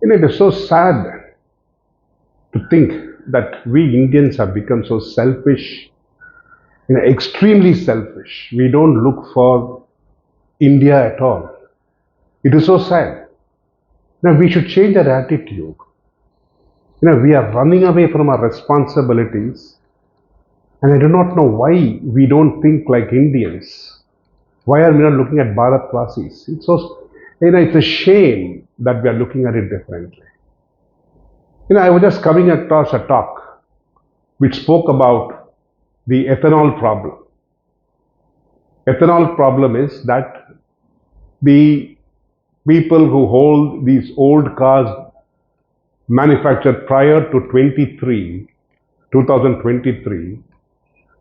It is so sad to think that we Indians have become so selfish, extremely selfish. We don't look for India at all. It is so sad. Now we should change our attitude. We are running away from our responsibilities, and I do not know why we don't think like Indians. Why are we not looking at Bharatvasis? It's a shame that we are looking at it differently. I was just coming across a talk which spoke about the ethanol problem. Ethanol problem is that the people who hold these old cars manufactured prior to 2023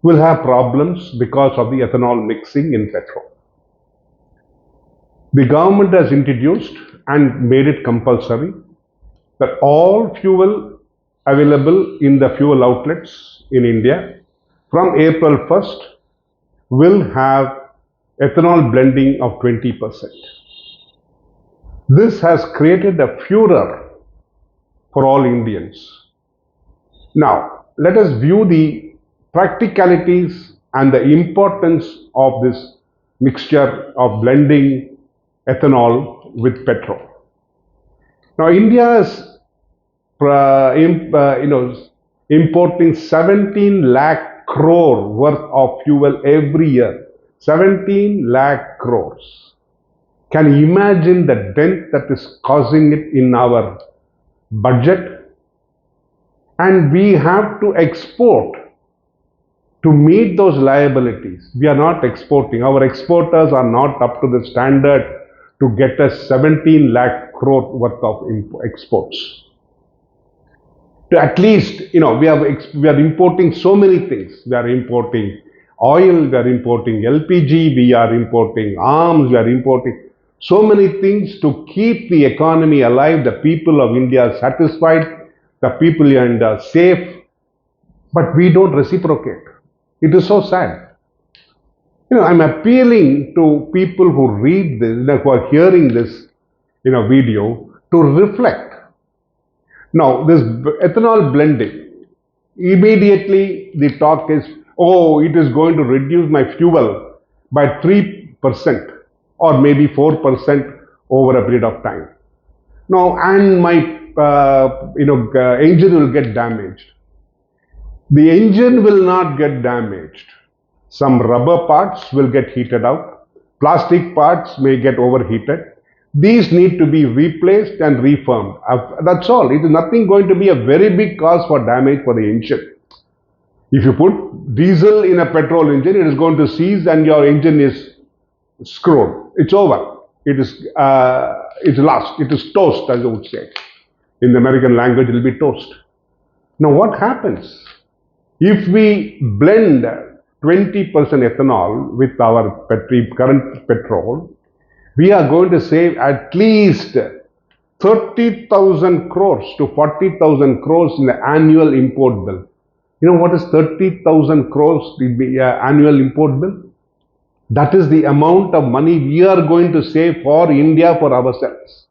will have problems because of the ethanol mixing in petrol. The government has introduced and made it compulsory that all fuel available in the fuel outlets in India from April 1st will have ethanol blending of 20%. This has created a furor for all Indians. Now, let us view the practicalities and the importance of this mixture of blending ethanol with petrol. Now, India is importing 17 lakh crore worth of fuel every year. 17 lakh crores. Can you imagine the dent that is causing it in our budget? And we have to export to meet those liabilities. We are not exporting. Our exporters are not up to the standard to get us 17 lakh crore worth of exports. At least, we are importing so many things. We are importing oil, we are importing LPG, we are importing arms, we are importing so many things to keep the economy alive, the people of India satisfied, the people in India safe, but we don't reciprocate. It is so sad. I'm appealing to people who read this, who are hearing this, video, to reflect. Now, this ethanol blending, immediately the talk is, oh, it is going to reduce my fuel by 3% or maybe 4% over a period of time. Now, and my engine will get damaged. The engine will not get damaged. Some rubber parts will get heated out. Plastic parts may get overheated. These need to be replaced and reformed. That's all. It is nothing going to be a very big cause for damage for the engine. If you put diesel in a petrol engine, it is going to seize and your engine is screwed. It's over. It's lost. It is toast, as I would say. In the American language, it will be toast. Now, what happens? If we blend 20% ethanol with our current petrol, we are going to save at least 30,000 crores to 40,000 crores in the annual import bill. What is 30,000 crores annual import bill? That is the amount of money we are going to save for India, for ourselves.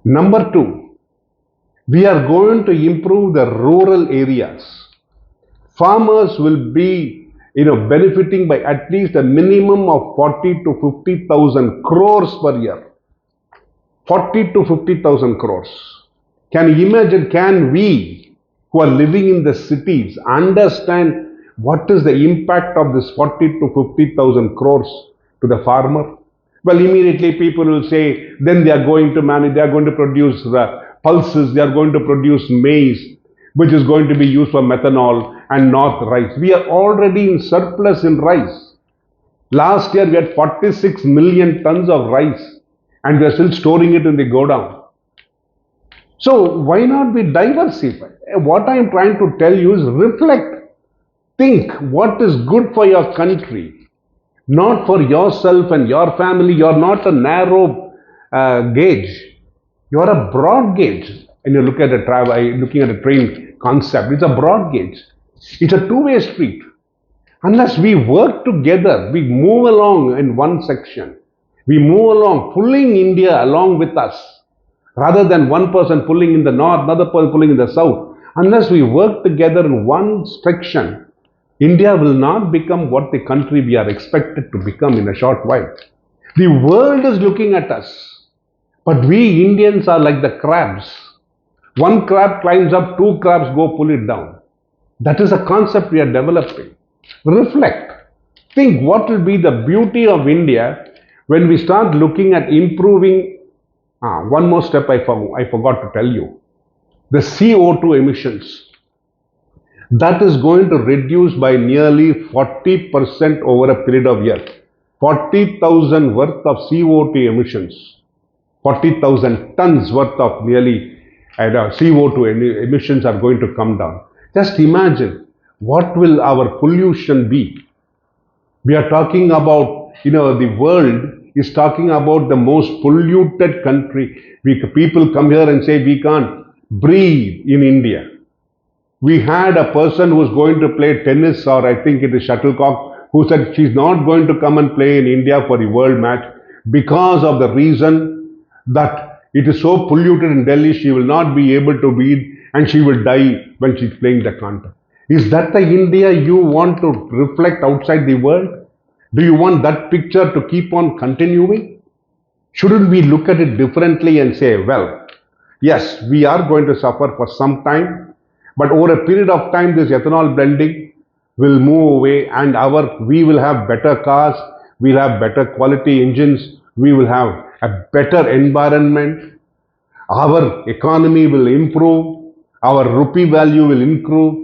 Number two, we are going to improve the rural areas. Farmers will be benefiting by at least a minimum of 40 to 50,000 crores per year. 40 to 50,000 crores. Can you imagine, can we who are living in the cities understand what is the impact of this 40 to 50,000 crores to the farmer? Well, immediately people will say, then they are going to produce pulses, they are going to produce maize, which is going to be used for methanol, and not rice. We are already in surplus in rice. Last year we had 46 million tons of rice and we are still storing it in the godown. So why not be diversify? What I am trying to tell you is reflect. Think what is good for your country, not for yourself and your family. You are not a narrow gauge. You are a broad gauge. And you look at looking at a train concept. It's a broad gauge. It's a two-way street. Unless we work together, we move along in one section. We move along, pulling India along with us. rather than one person pulling in the north, another person pulling in the south. Unless we work together in one section, India will not become what the country we are expected to become in a short while. The world is looking at us, but we Indians are like the crabs. One crab climbs up, two crabs go pull it down. That is a concept we are developing. Reflect. Think what will be the beauty of India when we start looking at improving. One more step I forgot to tell you. The CO2 emissions. That is going to reduce by nearly 40% over a period of years. 40,000 worth of CO2 emissions. 40,000 tons worth of nearly CO2 emissions are going to come down. Just imagine what will our pollution be. We are talking about, the world is talking about the most polluted country. People come here and say we can't breathe in India. We had a person who was going to play tennis, or I think it is shuttlecock, who said she's not going to come and play in India for the world match because of the reason that it is so polluted in Delhi, she will not be able to breathe and she will die when she's playing the contest. Is that the India you want to reflect outside the world? Do you want that picture to keep on continuing? Shouldn't we look at it differently and say, well, yes, we are going to suffer for some time, but over a period of time, this ethanol blending will move away and we will have better cars, we'll have better quality engines, we will have a better environment, our economy will improve, our rupee value will improve.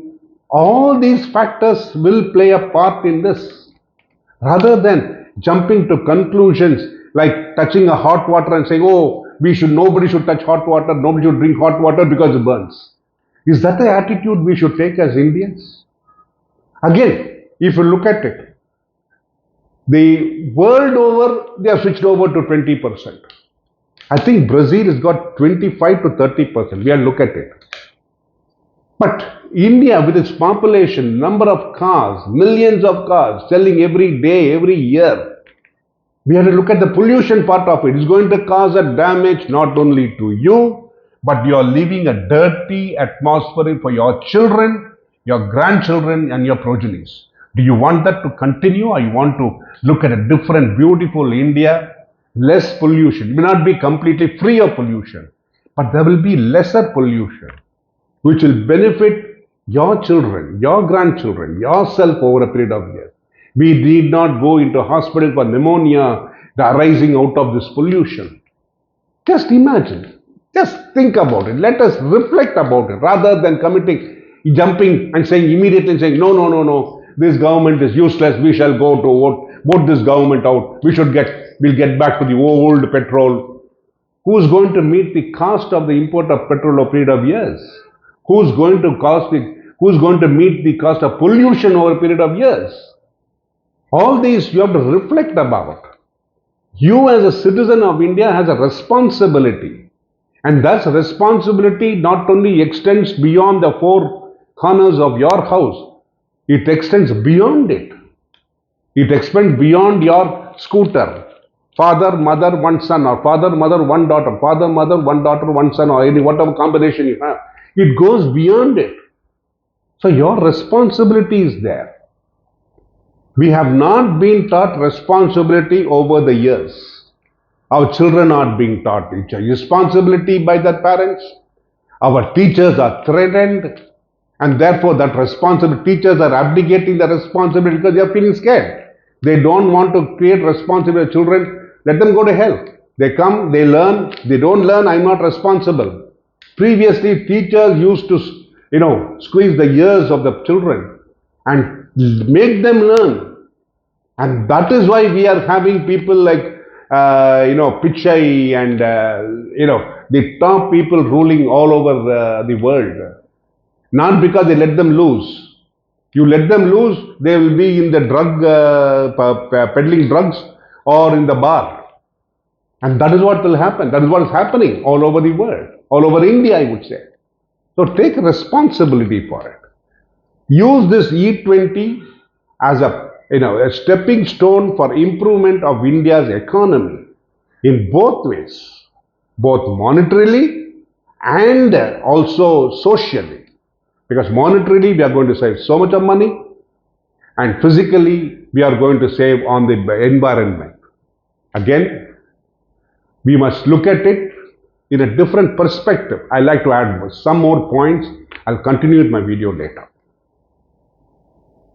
All these factors will play a part in this. Rather than jumping to conclusions like touching a hot water and saying, oh, nobody should touch hot water, nobody should drink hot water because it burns. Is that the attitude we should take as Indians? Again, if you look at it, the world over, they have switched over to 20%. I think Brazil has got 25 to 30%. We have to look at it. But India, with its population, number of cars, millions of cars selling every day, every year, we have to look at the pollution part of it. It's going to cause a damage not only to you, but you are leaving a dirty atmosphere for your children, your grandchildren, and your progenies. Do you want that to continue, or you want to look at a different, beautiful India, less pollution? It may not be completely free of pollution, but there will be lesser pollution, which will benefit your children, your grandchildren, yourself over a period of years. We need not go into hospital for pneumonia arising out of this pollution. Just imagine. Just think about it. Let us reflect about it rather than jumping and saying immediately saying, no, this government is useless. We shall go to vote this government out. We'll get back to the old petrol. Who's going to meet the cost of the import of petrol over a period of years? Who's going to meet the cost of pollution over a period of years? All these you have to reflect about. You as a citizen of India has a responsibility. And that responsibility not only extends beyond the four corners of your house, it extends beyond it. It extends beyond your scooter. Father, mother, one son, or father, mother, one daughter, father, mother, one daughter, one son, or any whatever combination you have. It goes beyond it. So your responsibility is there. We have not been taught responsibility over the years. Our children are being taught responsibility by their parents. Our teachers are threatened, and therefore that responsibility, teachers are abdicating the responsibility because they are feeling scared. They don't want to create responsibility. Children, let them go to hell. They come, they learn. They don't learn, I'm not responsible. Previously, teachers used to, squeeze the ears of the children and make them learn. And that is why we are having people like, Pichai and, the top people ruling all over the world. Not because they let them loose. You let them loose, they will be in the peddling drugs or in the bar. And that is what will happen. That is what is happening all over the world. All over India, I would say. So take responsibility for it. Use this E20 as a stepping stone for improvement of India's economy in both ways. both monetarily and also socially. Because monetarily we are going to save so much of money, and physically we are going to save on the environment. Again, we must look at it in a different perspective. I like to add some more points. I'll continue with my video later.